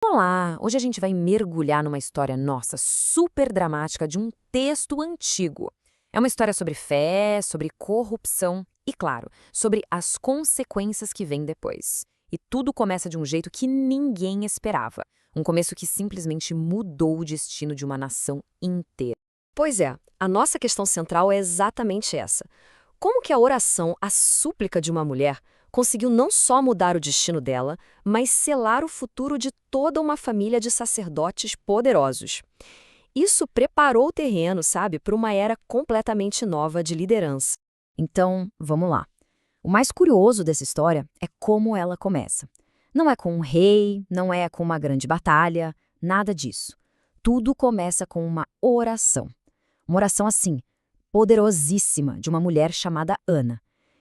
Olá! Hoje a gente vai mergulhar numa história nossa super dramática de um texto antigo. É uma história sobre fé, sobre corrupção e, claro, sobre as consequências que vêm depois. E tudo começa de um jeito que ninguém esperava. Um começo que simplesmente mudou o destino de uma nação inteira. Pois é, a nossa questão central é exatamente essa. Como que a oração, a súplica de uma mulher, conseguiu não só mudar o destino dela, mas selar o futuro de toda uma família de sacerdotes poderosos? Isso preparou o terreno, sabe, para uma era completamente nova de liderança. Então, vamos lá. O mais curioso dessa história é como ela começa. Não é com um rei, não é com uma grande batalha, nada disso. Tudo começa com uma oração. Uma oração assim, poderosíssima, de uma mulher chamada Ana.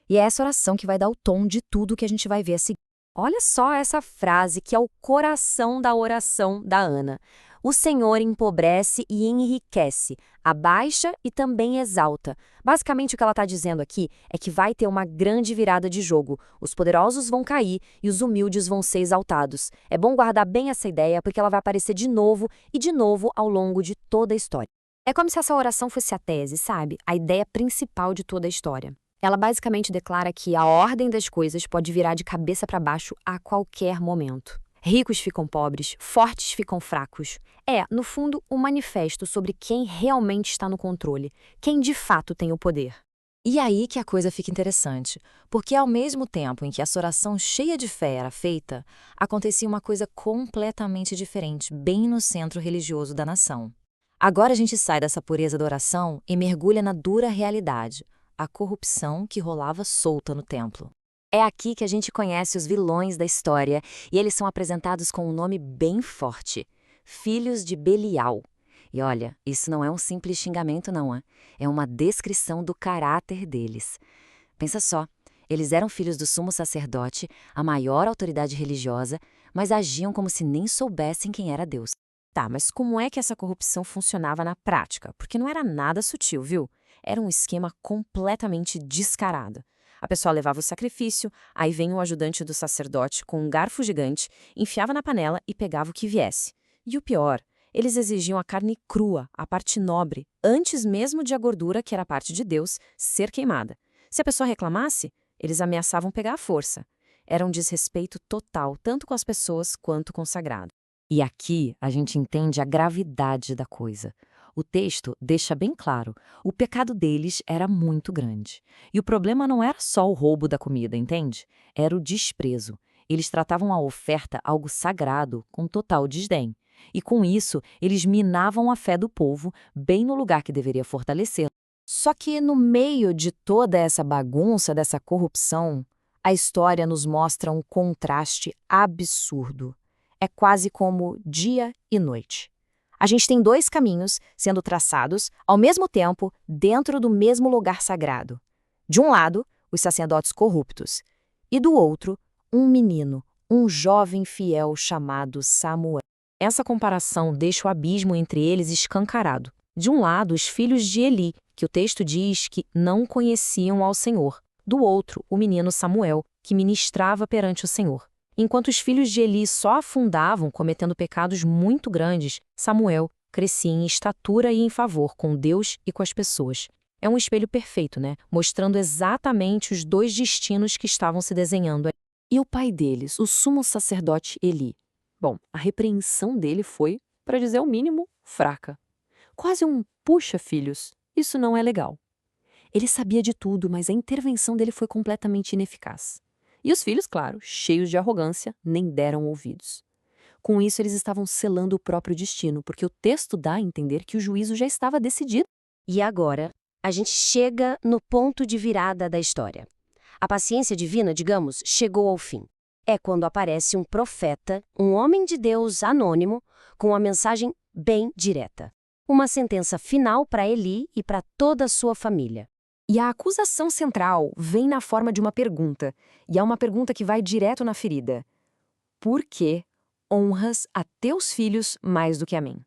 E é essa oração que vai dar o tom de tudo que a gente vai ver a seguir. Olha só essa frase que é o coração da oração da Ana. O Senhor empobrece e enriquece, abaixa e também exalta. Basicamente, o que ela está dizendo aqui é que vai ter uma grande virada de jogo. Os poderosos vão cair e os humildes vão ser exaltados. É bom guardar bem essa ideia porque ela vai aparecer de novo e de novo ao longo de toda a história. É como se essa oração fosse a tese, sabe? A ideia principal de toda a história. Ela basicamente declara que a ordem das coisas pode virar de cabeça para baixo a qualquer momento. Ricos ficam pobres, fortes ficam fracos. É, no fundo, um manifesto sobre quem realmente está no controle, quem de fato tem o poder. E aí que a coisa fica interessante, porque ao mesmo tempo em que essa oração cheia de fé era feita, acontecia uma coisa completamente diferente, bem no centro religioso da nação. Agora a gente sai dessa pureza da oração e mergulha na dura realidade, a corrupção que rolava solta no templo. É aqui que a gente conhece os vilões da história e eles são apresentados com um nome bem forte: Filhos de Belial. E olha, isso não é um simples xingamento não, é uma descrição do caráter deles. Pensa só, eles eram filhos do sumo sacerdote, a maior autoridade religiosa, mas agiam como se nem soubessem quem era Deus. Tá, mas como é que essa corrupção funcionava na prática? Porque não era nada sutil, viu? Era um esquema completamente descarado. A pessoa levava o sacrifício, aí vem o ajudante do sacerdote com um garfo gigante, enfiava na panela e pegava o que viesse. E o pior, eles exigiam a carne crua, a parte nobre, antes mesmo de a gordura, que era a parte de Deus, ser queimada. Se a pessoa reclamasse, eles ameaçavam pegar à força. Era um desrespeito total, tanto com as pessoas quanto com o sagrado. E aqui a gente entende a gravidade da coisa. O texto deixa bem claro, o pecado deles era muito grande. E o problema não era só o roubo da comida, entende? Era o desprezo. Eles tratavam a oferta algo sagrado, com total desdém. E com isso, eles minavam a fé do povo, bem no lugar que deveria fortalecê-la. Só que no meio de toda essa bagunça, dessa corrupção, a história nos mostra um contraste absurdo. É quase como dia e noite. A gente tem dois caminhos sendo traçados, ao mesmo tempo, dentro do mesmo lugar sagrado. De um lado, os sacerdotes corruptos, e do outro, um menino, um jovem fiel chamado Samuel. Essa comparação deixa o abismo entre eles escancarado. De um lado, os filhos de Eli, que o texto diz que não conheciam ao Senhor. Do outro, o menino Samuel, que ministrava perante o Senhor. Enquanto os filhos de Eli só afundavam, cometendo pecados muito grandes, Samuel crescia em estatura e em favor com Deus e com as pessoas. É um espelho perfeito, né? Mostrando exatamente os dois destinos que estavam se desenhando. E o pai deles, o sumo sacerdote Eli? Bom, a repreensão dele foi, para dizer o mínimo, fraca. Quase um puxa, filhos, isso não é legal. Ele sabia de tudo, mas a intervenção dele foi completamente ineficaz. E os filhos, claro, cheios de arrogância, nem deram ouvidos. Com isso, eles estavam selando o próprio destino, porque o texto dá a entender que o juízo já estava decidido. E agora, a gente chega no ponto de virada da história. A paciência divina, digamos, chegou ao fim. É quando aparece um profeta, um homem de Deus anônimo, com uma mensagem bem direta. Uma sentença final para Eli e para toda a sua família. E a acusação central vem na forma de uma pergunta, e é uma pergunta que vai direto na ferida. Por que honras a teus filhos mais do que a mim?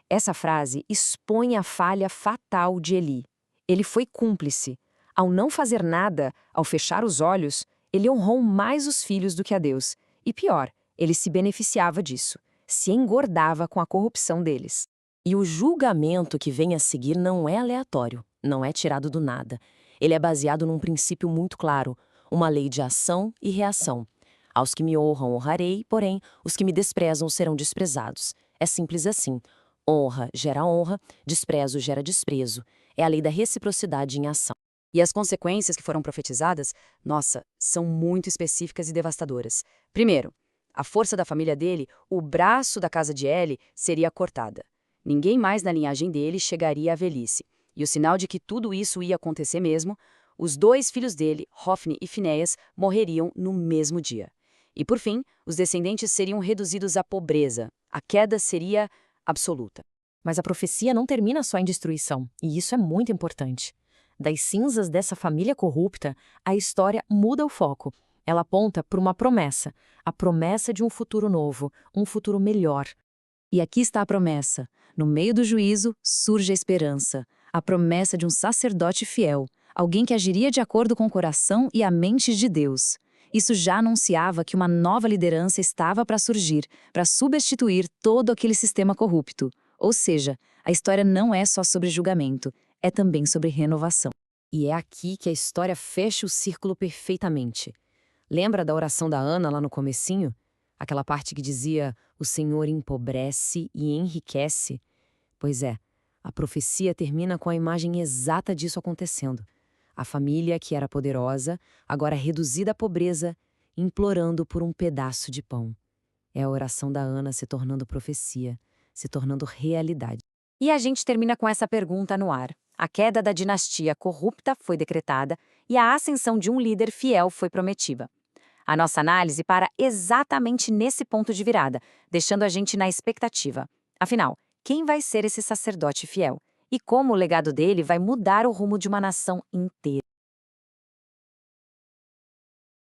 Essa frase expõe a falha fatal de Eli. Ele foi cúmplice. Ao não fazer nada, ao fechar os olhos, ele honrou mais os filhos do que a Deus. E pior, ele se beneficiava disso. se engordava com a corrupção deles. E o julgamento que vem a seguir não é aleatório, não é tirado do nada. Ele é baseado num princípio muito claro, uma lei de ação e reação. Aos que me honram, honrarei, porém, os que me desprezam serão desprezados. É simples assim. Honra gera honra, desprezo gera desprezo. É a lei da reciprocidade em ação. E as consequências que foram profetizadas, nossa, são muito específicas e devastadoras. Primeiro, a força da família dele, o braço da casa de Eli, seria cortada. Ninguém mais na linhagem dele chegaria à velhice. E o sinal de que tudo isso ia acontecer mesmo, os 2 filhos dele, Hofni e Finéias, morreriam no mesmo dia. E por fim, os descendentes seriam reduzidos à pobreza. A queda seria absoluta. Mas a profecia não termina só em destruição, e isso é muito importante. Das cinzas dessa família corrupta, a história muda o foco. Ela aponta para uma promessa, a promessa de um futuro novo, um futuro melhor. E aqui está a promessa. No meio do juízo, surge a esperança. A promessa de um sacerdote fiel, alguém que agiria de acordo com o coração e a mente de Deus. Isso já anunciava que uma nova liderança estava para surgir, para substituir todo aquele sistema corrupto. Ou seja, a história não é só sobre julgamento, é também sobre renovação. E é aqui que a história fecha o círculo perfeitamente. Lembra da oração da Ana lá no comecinho? Aquela parte que dizia, o Senhor empobrece e enriquece? Pois é, a profecia termina com a imagem exata disso acontecendo. A família, que era poderosa, agora reduzida à pobreza, implorando por um pedaço de pão. É a oração da Ana se tornando profecia, se tornando realidade. E a gente termina com essa pergunta no ar. A queda da dinastia corrupta foi decretada e a ascensão de um líder fiel foi prometida. A nossa análise para exatamente nesse ponto de virada, deixando a gente na expectativa. Afinal, quem vai ser esse sacerdote fiel? E como o legado dele vai mudar o rumo de uma nação inteira?